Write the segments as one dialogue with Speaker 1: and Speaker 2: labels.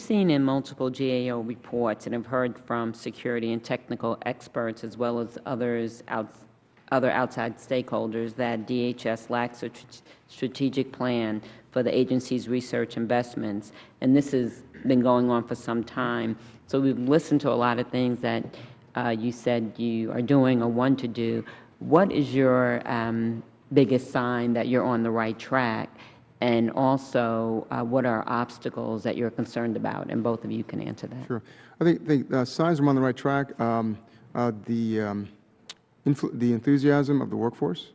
Speaker 1: seen in multiple GAO reports and have heard from security and technical experts as well as other outside stakeholders that DHS lacks a strategic plan for the agency's research investments, and this has been going on for some time. So we've listened to a lot of things that you said you are doing or want to do. What is your biggest sign that you're on the right track? And also, what are obstacles that you're concerned about? And both of you can answer that.
Speaker 2: Sure. I think the signs I'm on the right track. The enthusiasm of the workforce,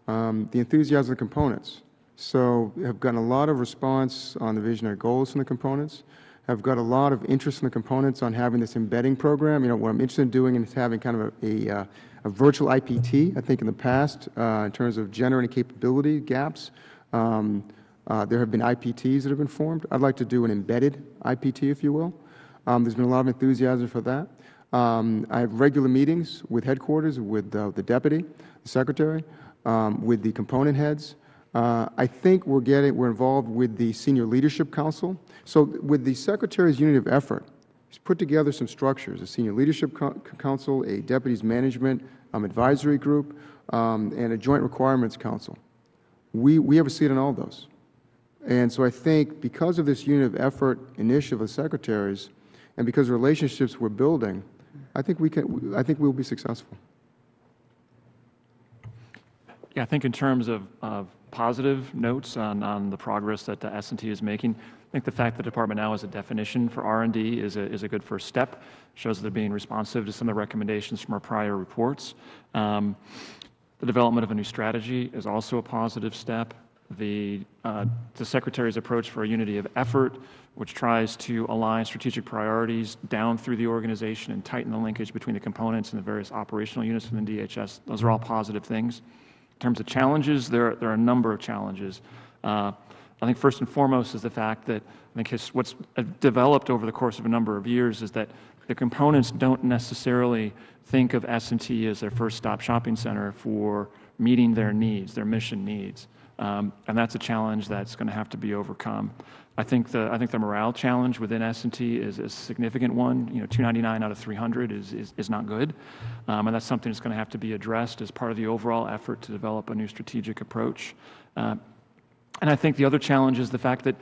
Speaker 2: the enthusiasm of the components. So have gotten a lot of response on the visionary goals from the components, have got a lot of interest in the components on having this embedding program. You know, what I'm interested in doing is having kind of a virtual IPT. I think in the past, in terms of generating capability gaps, there have been IPTs that have been formed. I'd like to do an embedded IPT, if you will. There's been a lot of enthusiasm for that. I have regular meetings with headquarters, with the deputy, the secretary, with the component heads. I think we're involved with the senior leadership council. So with the secretary's unit of effort, he's put together some structures: a senior leadership council, a deputies management advisory group, and a joint requirements council. We have a seat on all those. And so I think because of this unit of effort initiative of secretaries, and because of relationships we're building, I think we'll be successful.
Speaker 3: Yeah, I think in terms of positive notes on the progress that the S&T is making, I think the fact that the department now has a definition for R&D is a good first step. Shows that they're being responsive to some of the recommendations from our prior reports. The development of a new strategy is also a positive step. The Secretary's approach for a unity of effort, which tries to align strategic priorities down through the organization and tighten the linkage between the components and the various operational units within DHS, those are all positive things. In terms of challenges, there are a number of challenges. I think first and foremost is the fact that I think what's developed over the course of a number of years is that the components don't necessarily think of S&T as their first-stop shopping center for meeting their needs, their mission needs. And that's a challenge that's going to have to be overcome. I think the morale challenge within S&T is a significant one. You know, 299 out of 300 is not good, and that's something that's going to have to be addressed as part of the overall effort to develop a new strategic approach. And I think the other challenge is the fact that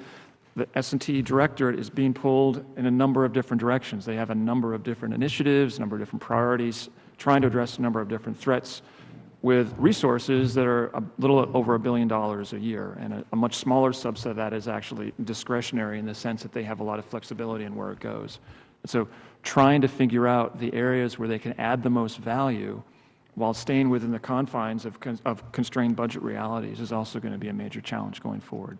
Speaker 3: the S&T Directorate is being pulled in a number of different directions. They have a number of different initiatives, a number of different priorities, trying to address a number of different threats, with resources that are a little over $1 billion a year, and a much smaller subset of that is actually discretionary in the sense that they have a lot of flexibility in where it goes. And so trying to figure out the areas where they can add the most value while staying within the confines of constrained budget realities is also going to be a major challenge going forward.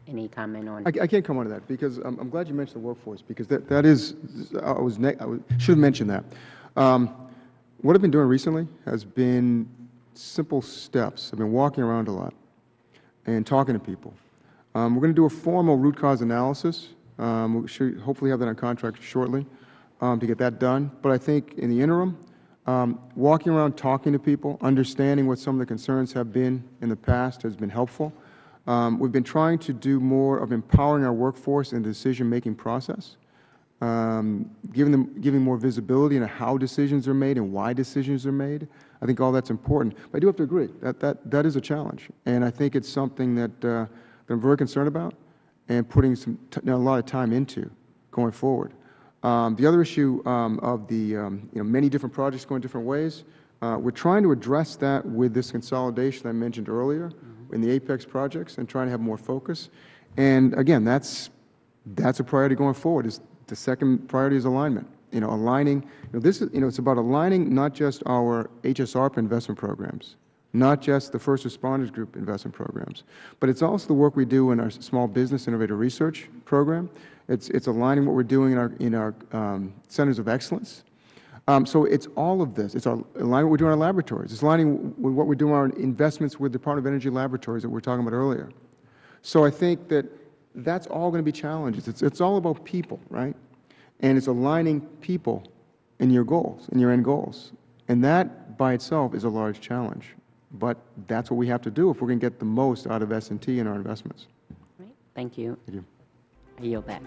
Speaker 1: Any comment on?
Speaker 2: I can't come on to that because I'm glad you mentioned the workforce, because that is, I should have mentioned that. What I've been doing recently has been simple steps. I've been walking around a lot and talking to people. We're going to do a formal root cause analysis. We should hopefully have that on contract shortly to get that done. But I think in the interim, walking around talking to people, understanding what some of the concerns have been in the past has been helpful. We've been trying to do more of empowering our workforce in the decision-making process. Giving more visibility into how decisions are made and why decisions are made. I think all that's important. But I do have to agree that is a challenge, and I think it's something that I'm very concerned about and putting a lot of time into going forward. The other issue of the many different projects going different ways, we're trying to address that with this consolidation I mentioned earlier in the Apex projects and trying to have more focus. And again, that's a priority going forward. The second priority is alignment. Aligning. This is. It's about aligning not just our HSRP investment programs, not just the First Responders Group investment programs, but it's also the work we do in our Small Business Innovator Research program. It's aligning what we're doing in our centers of excellence. So it's all of this. It's aligning what we're doing in our laboratories. It's aligning with what we're doing in our investments with the Department of Energy laboratories that we were talking about earlier. So I think that's all going to be challenges. It's all about people, right? And it's aligning people in your goals, in your end goals. And that by itself is a large challenge. But that's what we have to do if we're going to get the most out of S&T and our investments.
Speaker 1: Right. Thank you.
Speaker 2: Thank you.
Speaker 1: I yield back.